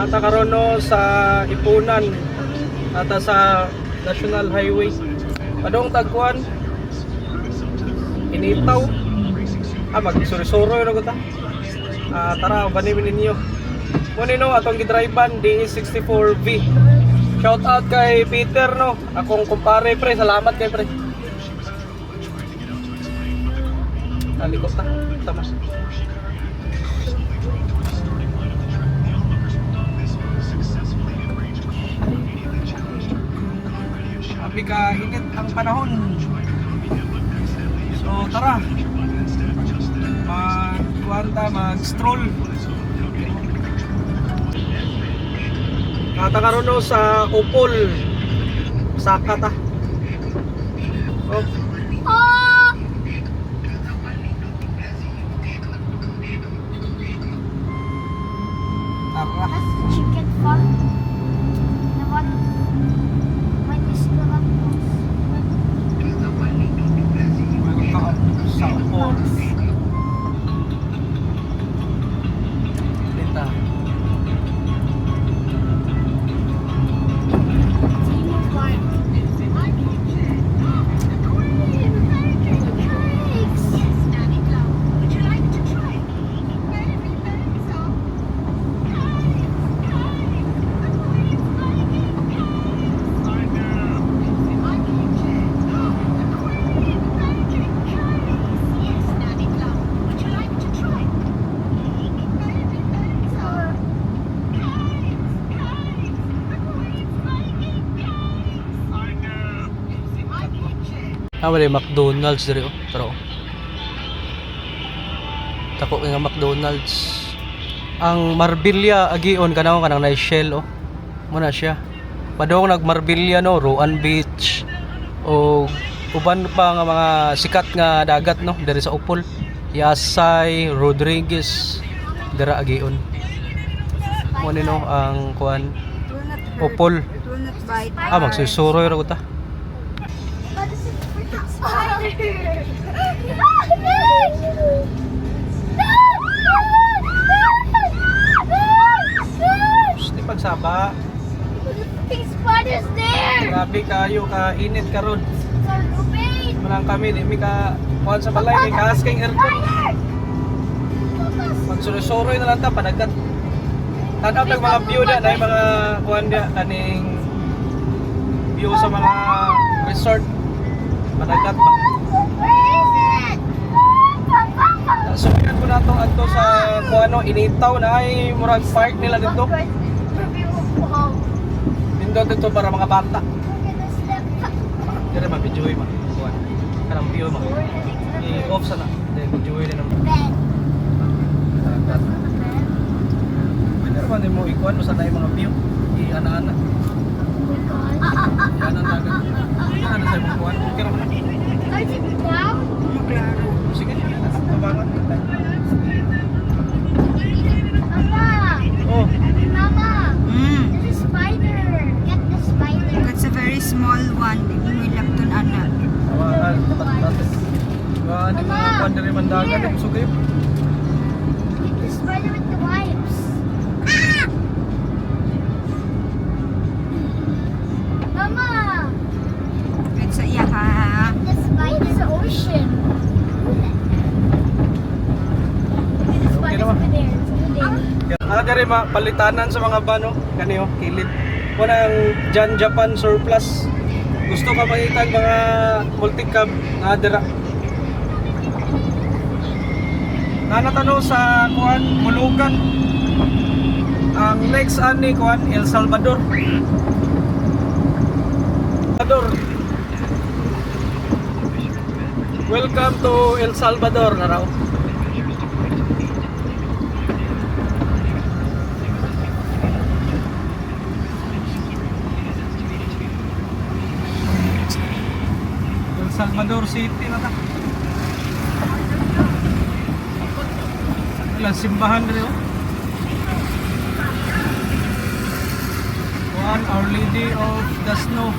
Ata karon no sa Ipunan ata sa National Highway. Padong tagkuan. Initaw. Magsuri-suro na ko ta. Tara, banin ninyo. Muna no, atong gidrivean DE64V. Shout out kay Peter no, akong kumpare pre, salamat kay pre. Talikot ta, tama. Sabi ka, init ang panahon. So tara, mag-stroll. Kata karon no sa Upol, Saka ta. Oh. Tara. Chicken farm. Naman. May restaurant mo. Welcome sa Upol. Dita. Wala yung McDonald's diri oh. Pero tako nga McDonald's. Ang Marbella agion kanang na Shell oh. Muna siya. Padong nag Marbella no, Roan Beach o uban pa nga mga sikat nga dagat no diri sa Upol. Yasay, Rodriguez dira agion. Muna no ang kuan Upol. Magsusuroy ra ko ta. Di pagsaba. Big spiders there. Grabe kayo ka init karon. Manang kami di mi ka kuan sa balay ni kasking aircon. Magsuro-suroy na lang ta padagat. Tanaw tag mga view na dai mga kuan dia kaning view sa mga resort. Padagat ba? Sumikat ko na itong adto sa kuano initaw na ay murag park nila dito. Dito dito para mga bata. Dire mabidyoy ma. Kuan. Karang view ma. I-off sana. Dai bidyoy na naman. Pero man mo ikuan mo sana yung mga view. I-ana-ana. I-ana-ana. Ano sa mga kuan? Okay ra man. Klaro. Sige. Tabangan. Oh. Mama. There's a spider. Get the spider. That's a very small one. May lapton anak. Tawagan. Wah, di mga kuan dari mandagan. Busog kayo. Get the spider with the wipes. Mama. It's a yaha. The spider is the ocean. The spider's over there. It's over there. Dari palitanan sa mga bano kaniyo kilid. Kuna ang Jan Japan surplus. Gusto ka makita ang mga multicab na dira. Nanatano sa kuan Mulugan. Ang next ani kuan El Salvador. Welcome to El Salvador na raw. El Salvador City na ta. Ilang simbahan rin oh. One Our Lady of the Snows.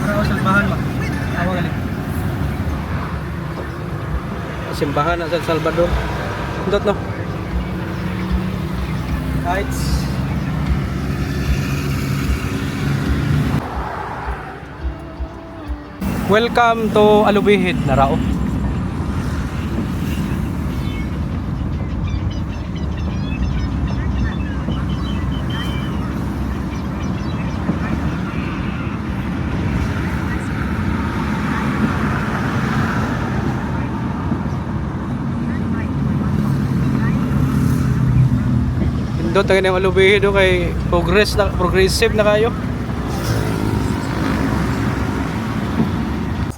Para simbahan ba? Tawa galing. Simbahan na sa El Salvador. Undot no. Heights. Welcome to Alubihid na rao. Indo tayo ng Alubihid do kay progressive na kayo.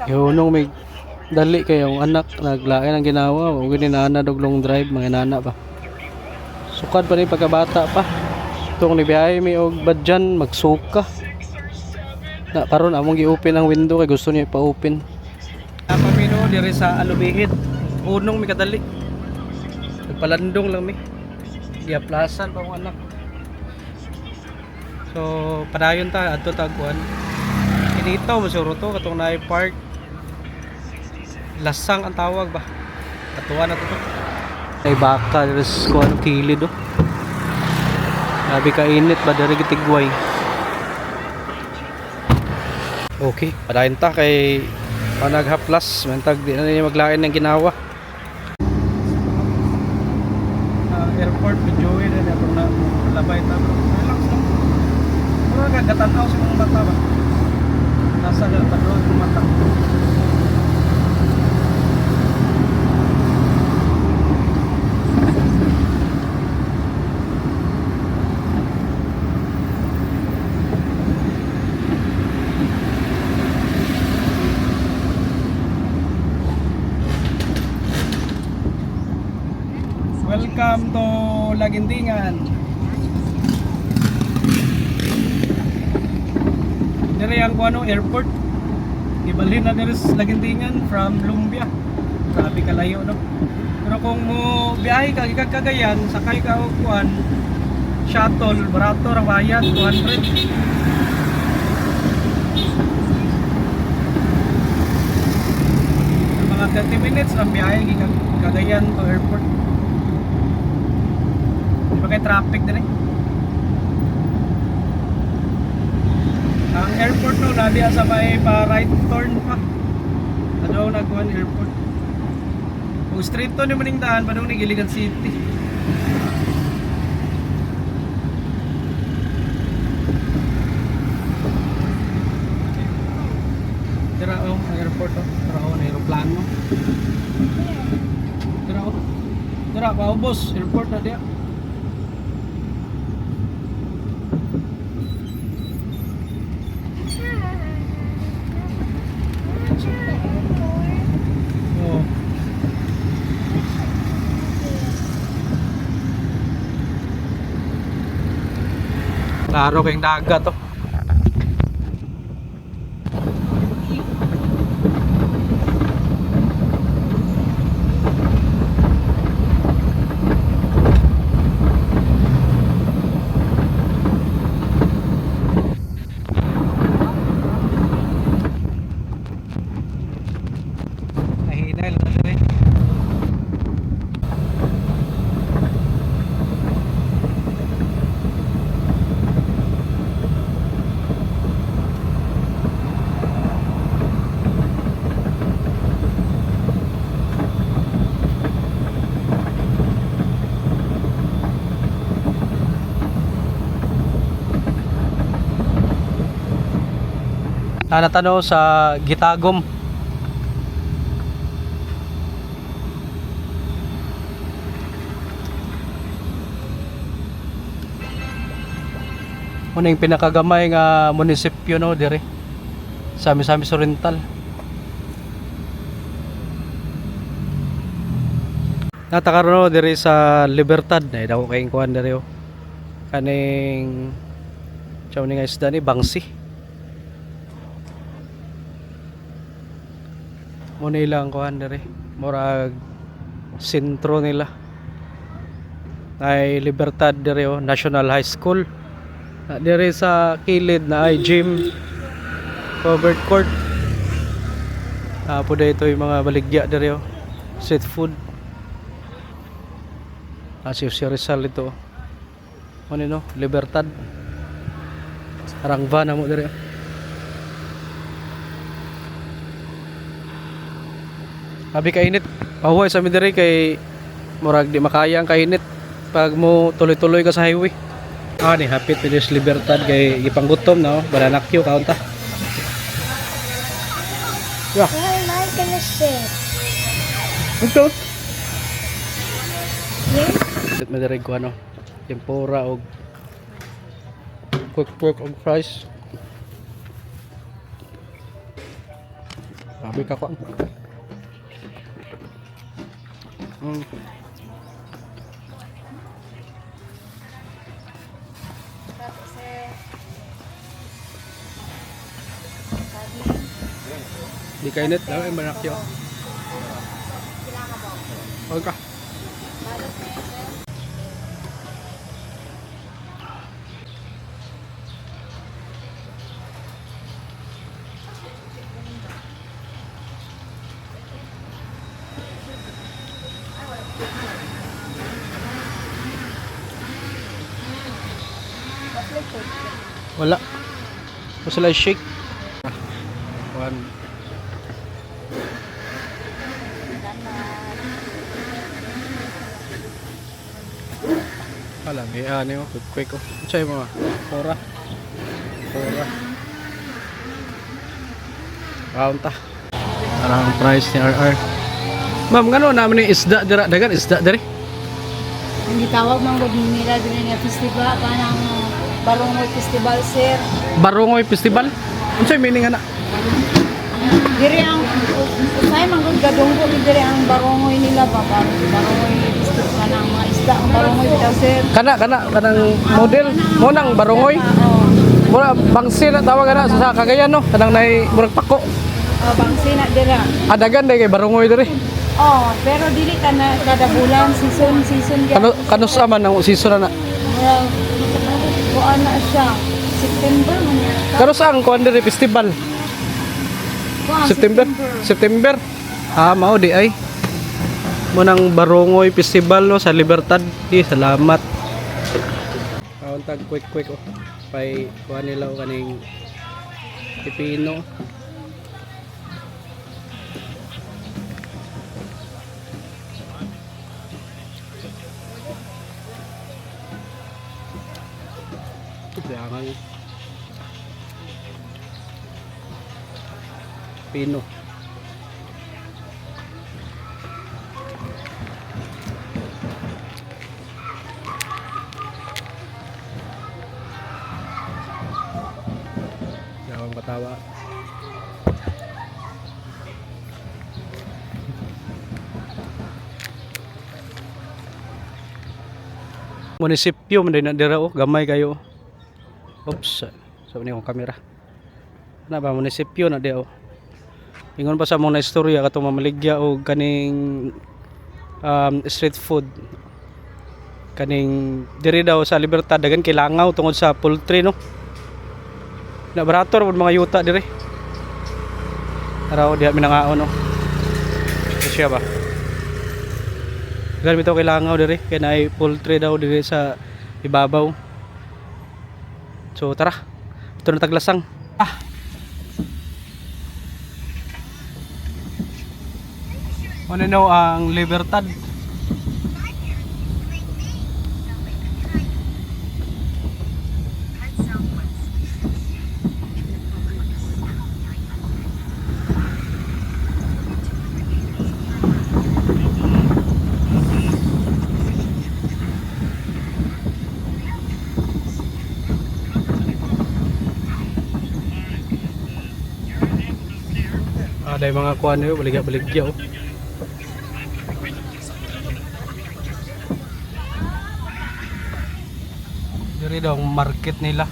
Yunong may dali kayong anak naglain ang ginawa o ginana dog long drive mga nana pa. Sukad pa ni pagkabata pa. Itong nibiyahe may og badyan magsuka. Na karon among gi-open ang window kay gusto niya ipa-open. Pamino diri sa Alubihid. Unong mi kadali. Nagpalandong lang mi. Giaplasan pa ang anak. So padayon ta adto taguan. Kinito masuro to katong naay park. Lasang ang tawag ba? Katuwa na to. Ay baka res ko ano kilid oh. Sabi ka init ba dari gitigway. Okay, padayon ta kay panaghaplas mentag di na niya maglain ng ginawa. Airport videoin na ato na labay ta bro. Relax lang. Mura ka gatanaw sa mga mata ba? Nasa gatanaw sa mata. Welcome to Lagindingan. Diri ang kuano airport. Ibalhin na diri sa Lagindingan from Lumbia. Grabe kalayo no. Pero kung mo biyahe ka gikan Cagayan, sakay ka og kuan shuttle, barato ra bayad 200. Mga 30 minutes ang biyahe gikan Cagayan to airport. Kay traffic din eh. Ang airport no nadi sa may pa right turn pa. Ano nagkuhan airport. Kung straight to ni maning daan padung ni Giligan City. Dira ang airport oh. Dira ang aeroplano. Dira pa boss, airport na dia. Klaro kayong dagat to. Nahinay lang na rin. Natanaw sa Gitagom. Muna yung pinakagamay nga munisipyo no dire sa Misamis Oriental. Natakaroon no dire sa Libertad na dako kayong kuan dire oh. Kaning chaw ni nga isda ni bangsi. Muna ilang kuhan dire murag sentro nila ay Libertad dire oh, National High School na dire sa kilid na ay gym covered court po dito yung mga baligya dire oh, street food si Rizal ito Ano no? Libertad. Parang van na mo dire. Abi kainit. Pahuway sa mi dire kay murag di makaya ang kainit pag mo tuloy-tuloy ka sa highway. Ni hapit pilis Libertad kay gipanggutom na oh. Bananakyo kaunta. Yeah. Where am I gonna sit? Ito. Here? Sit mo dire ko ano. Tempura og quick pork og fries. Abi ka ko. Di kainit daw yung banakyo. Okay ka. Wala. Gusto lang shake. One. Alam, ano yung quick oh. Chay mo. Pora. Kaunta. Parang price ni RR. Ma'am, ngano naman yung isda dira? Dagan isda diri? Hindi tawag man gud nila din nga festival kanang Barangay Festival sir. Barangay Festival? Unsay meaning ana? Diri ang usay man gud gadunggo diri ang barangay nila ba barangay festival kanang mga isda ang barangay daw sir. Kanang model mo nang barangay. Mura bangsi na tawag ana sa Cagayan no. Kanang nay murag pako. Bangsi na dira. Adagan day kay barangay diri. Pero dili ka na kada bulan season Kanus man ang season na. Kuan na siya. September man ya. Kanus ang kuan diri festival. September. Mao di ay. Mo nang Barangay Festival no, sa Libertad. Salamat. Kauntag quick oh. Pay kuha nila o kaning pipino. Jangan pino. Jangan ketawa. Munisipyo man din na dira oh, gamay kayo. Oops, sabi niyo akong kamera. Na ba munisipyo na di oh. Ingon pa sa mga istorya katong mamaligya o kaning street food. Kaning diri daw sa Libertad dagan kay langaw tungod sa poultry no. Na barator pud mga yuta diri. Araw diha minangaon no. Siya ba? Dagan bitaw kay langaw diri kay naay poultry daw diri sa ibabaw. So tara, ito na taglasang. Ano ang Libertad? Ada mga kuan yo baligya oh. Diri daw ang market nila.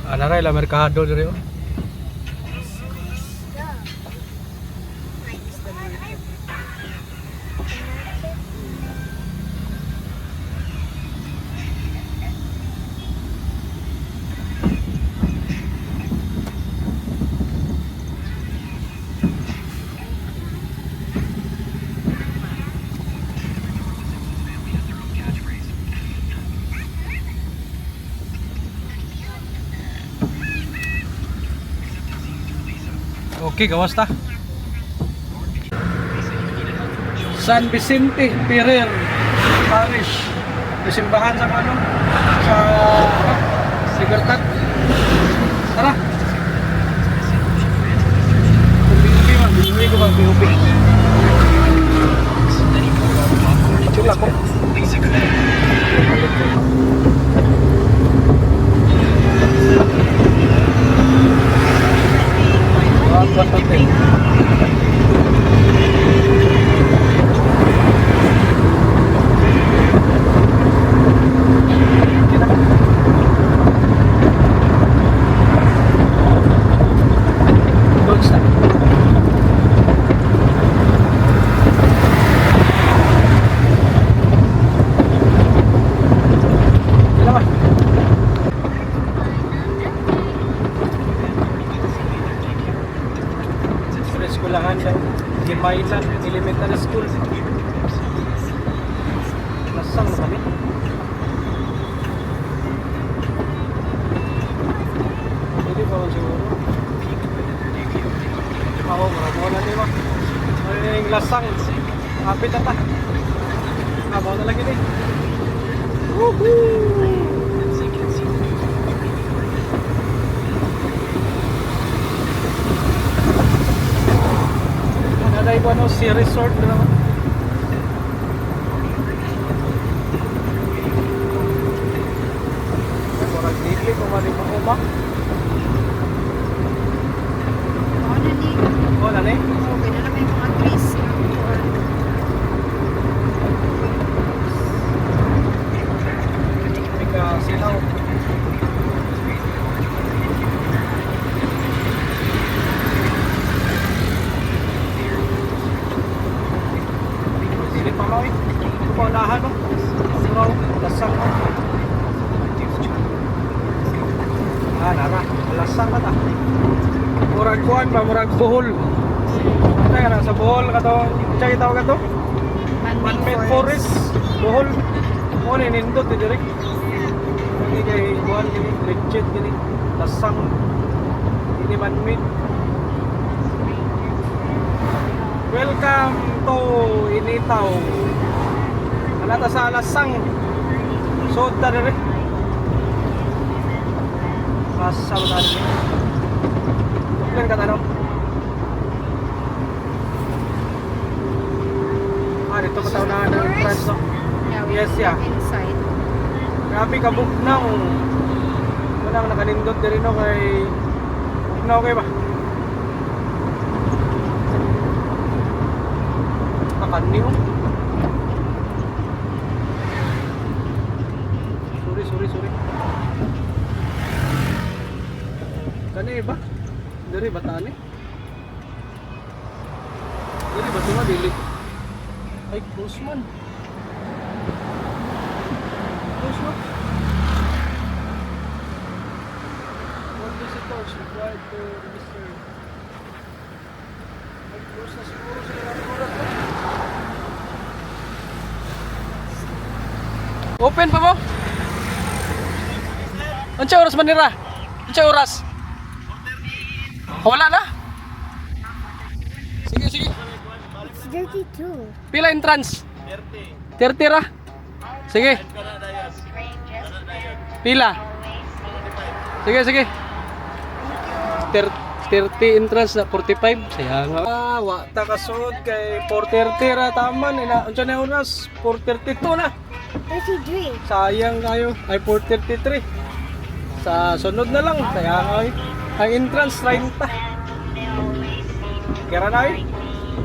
Naray la merkado diri oh. Okay, gawas ta. San Vicente Ferrer Parish. Simbahan sa ano? Sa Libertad. Tara. Ubi-ubi man. Ubi ko bang ubi. Chula ko. Bastante. Don't stop. Kenapa? Eskulahan siya. Gimailan Elementary School. Nasaan na kami? Pwede pa man siguro. Oo, marabuhan natin mo. Ano yung lasang? Kapit na ta. Abaw na lagi din. Woohoo! Nanay ko ano, si resort na naman. Kurang dili ko mali mo ba? Oo na ni. Oo na ni. Okay na naman yung mga trees. Ika silaw. Dili pa mo eh. Paunahan mo. Silaw, lasang mo. Nara, lasang ka ta. Murag kuhan ba, murag buhol. Kaya na, sa buhol ka to. Kaya itaw ka to? Man-made forest. Buhol. Muna nindot eh, direk. Hindi kay kuhan, gini, legit, gini. Lasang. Hindi man-made. Welcome to Initaw. Alata sa lasang. Soda direk. Masa ba tayo? Tuklan ka tanong? Dito pa tayo na entrance, no? Yes, yeah. Inside. Grabe kabuk na kung walang nakanindot din rin, no? Kay okay ba? Nakani, oh. Sorry. Kani ba? Dari ba tani? Dari ba tuma dili? Ay, close man. Close man. What visitors required to register? Ay, close na siguro sila ng oras. Open pa mo? Anong oras manira? Anong oras? Wala na? Sige. It's 32. Pila entrance? 30 ra? Sige. Pila? Sige. 30 entrance na 45. Sayang nga. Wa ta kasud kay 4:30 ra taman ina. Unsa na oras? 4:32 na. 33. Sayang kayo. Ay 4:33. Sa sunod na lang. Sayang ay. Ang entrance 30. Kira na eh.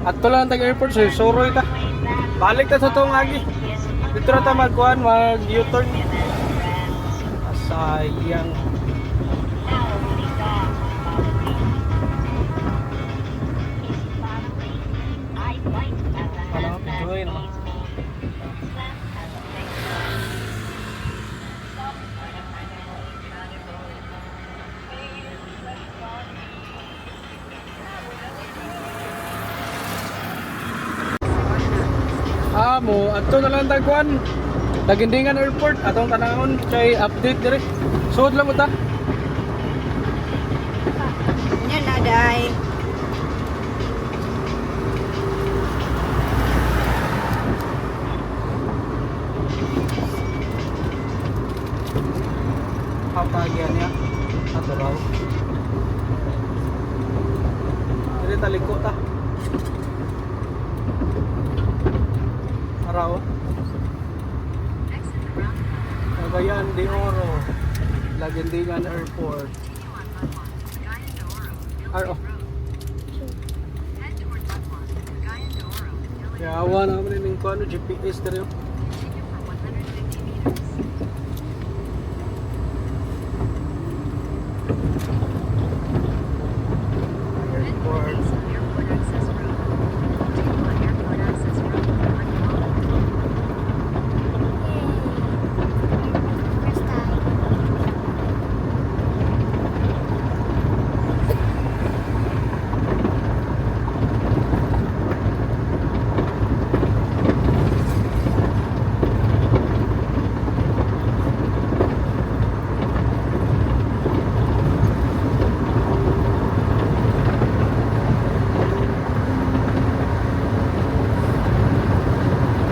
At to lang tag-airport, so suroy ta. Balik ta sa tong agi. Dito na ta mag-kuhan, mag-U-turn. Sayang. Wala, enjoy naman. Mo adto na lang tagkuan Tagindingan Airport atong tanahon kay update dire. Suod lang mo ta. Nya na day. Arao. Cagayan de Oro. Laguindingan Airport. Aro. Yawa naman yung ano, GPS dito. First time.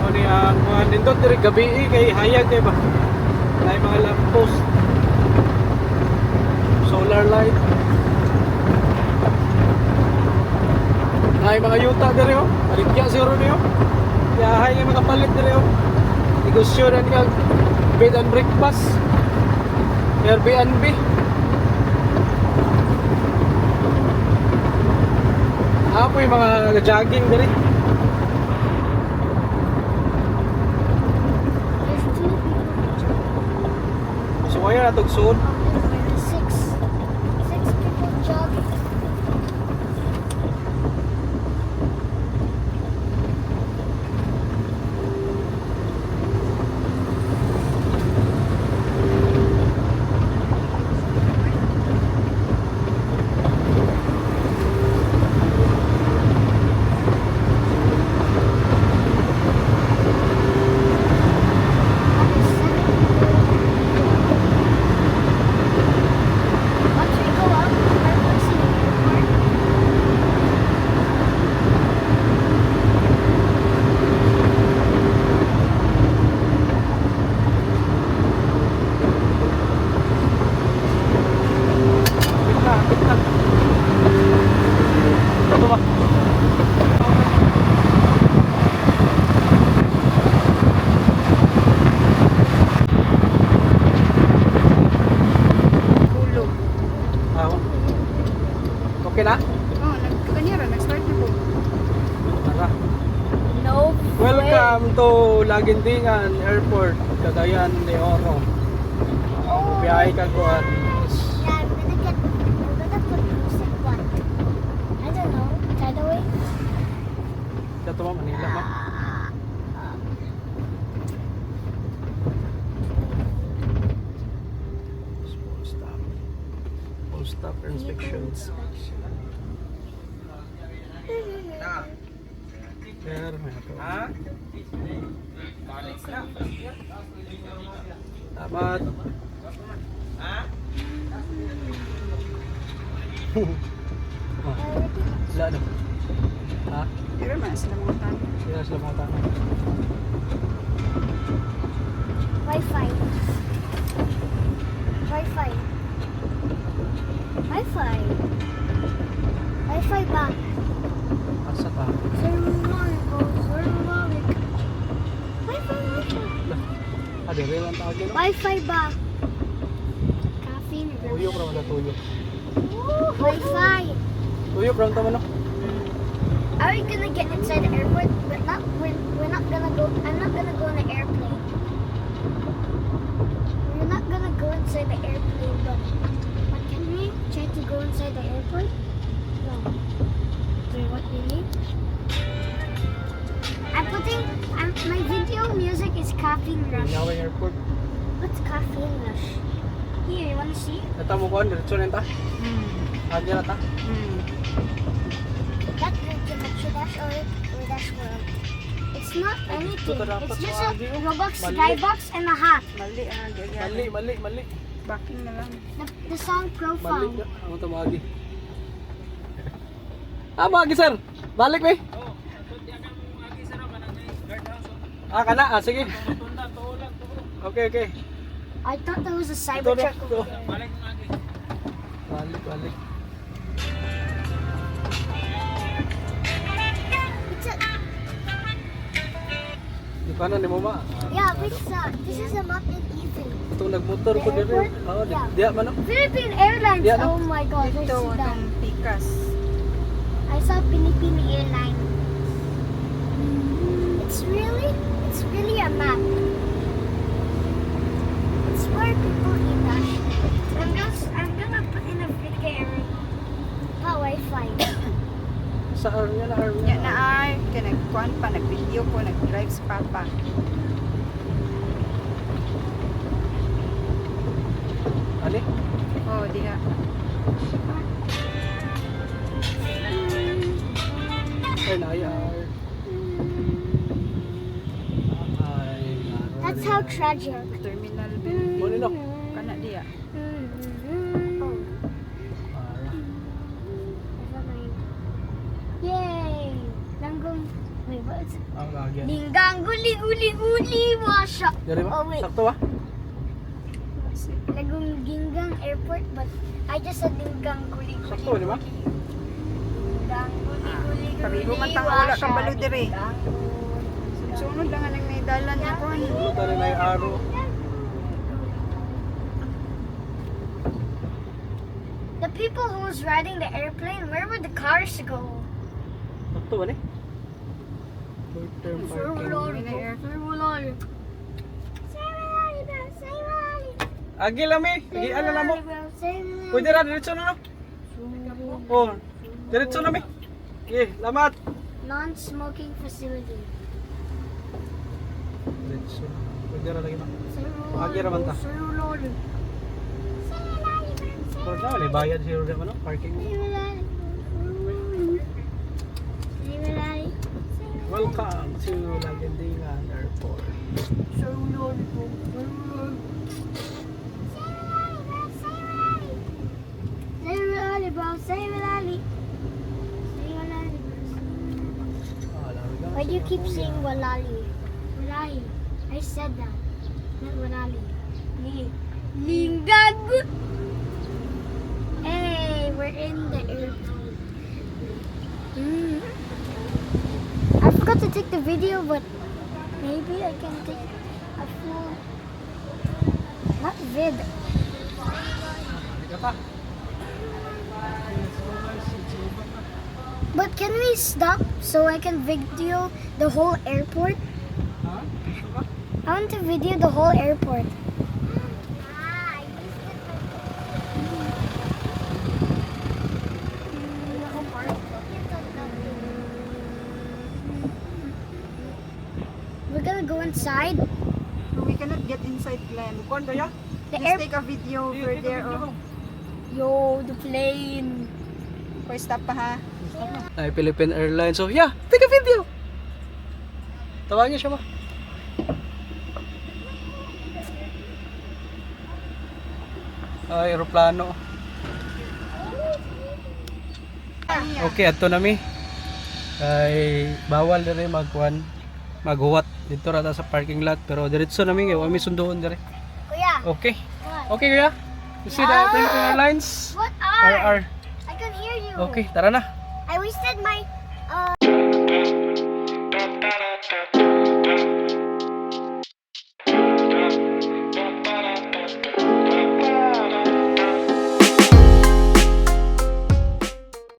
Ano ang mga nindot diri gabi kay hayag kay ba? May mga lamppost. Solar light. May mga yuta diri oh. Maligya siguro niyo. Kaya hay nga mga palit diri oh. Negosyo na niya bed and breakfast. Airbnb. Apoy mga jogging diri. There's 2 people. So kaya natog suod. There's 6 people jogging. Once we go up, we're see the airport. Kita. Ito ba? Hulog. Ah, okay na? Oh, kanira, nag-start na po. Tara. No Welcome to Laguindingan Airport, Cagayan de Oro. Oh, Biyahe ka ko at yeah, I'm gonna put music one. I don't know. Tidal Wave? dito mo Manila ma. Full stop. Full stop inspections. There, may ito. Tamat. Oh, wala na. Ha? Pero mas na mga tanong. Sila sila mga tanong. Wi-Fi. Wi-Fi. Wi-Fi. Wi-Fi ba? Asa ta? Wi-Fi. Ade, rewan tawag yun. Wi-Fi ba? Caffeine. Tuyok raman na tuyok. Wi-Fi. Tuyok raman tama no? Are we gonna get inside the airport? We're not gonna go. I'm not gonna go on the airplane. We're not gonna go inside the airplane, but can we try to go inside the airport? No. Wait, what really? My video music is Caffeine Rush. Nyaway Airport. What's Caffeine Rush? Here, you wanna see? Nata mo kuhan, diretso na ta. Agya na ta. That Geometry Dash or Dash World. It's not anything. Ito dapat It's just sa a audio. Robux Mali. Skybox and a hat. Mali, Mali. Backing na lang. The song Balik profile. na. Ako tumagi. Magi sir. Balik be. Kana. Sige. Okay. I thought there was a Ito na. Cybertruck Ito. over there. Balik. It's a, Di pa na ni mo ma. Yeah, this is a map in Ethan. Itong nagmotor ko The dito. airport? Oo, Yeah. diya man no. Philippine Airlines. Yeah, no? Oh my God, I Ito, see that. itong Pikas. I saw Philippine Airlines. It's really a map. It's where people eat that. I'm gonna put in a video pa Wi-Fi. Sa arnya na arnya. Nya na ay, kaya nagkuhan pa, nag-video ko, nag-drive si Papa. Ani? Oh, diha. Ay na ay. Ay. That's how tragic. Terminal B. Mo ni no. Kana diha. Oh, never mind. Yay! Langgong. Wait, what is it? Ang lagyan. Linggang guli washa. Dari ba? Oh wait, Sakto ba? Lagong Ginggang Airport, but I just said Linggang guli. Sakto, di ba? Linggang guli. Pabigo man tang wala kang balo dire. Sunod lang ang may dalan niya ko. Ano tali na yung araw? The people who's riding the airplane, where would the cars go? Sakto ba ni? Short term parking. Agi lang mi. Agi ano na mo? Pwede ra diretso na no? Oh. Diretso na mi. Okay, lamat. Non-smoking facility. Diretso. Pwede ra lagi ma. Agi ra man ta. Pero na wala bayad si Roda ano? Parking mo. Welcome to Lagandingan Airport. Why do you keep saying walali? Walali. I said that. Not walali. Lingag. Hey, we're in the airport. I forgot to take the video, but maybe I can take a full, not vid. Ika pa. But can we stop so I can video the whole airport? Ha? Gusto ka? I want to video the whole airport. We're gonna go inside. We cannot get inside Glenn. Kuan kaya? The Just air. take a video over there. Oh. Yo, the plane. Okay, stop pa ha. Ay, Philippine Airlines. So, yeah, take a video. Tawagin niya siya ma. Ay, aeroplano. Okay, ato na mi. Ay, bawal dire maghuwat dito rata sa parking lot, pero diretso na mi kay wa mi sunduon dire. Kuya. Okay. What? Okay kuya. You see the Philippine Airlines? What RR. I can hear you. Okay, tara na. I wasted my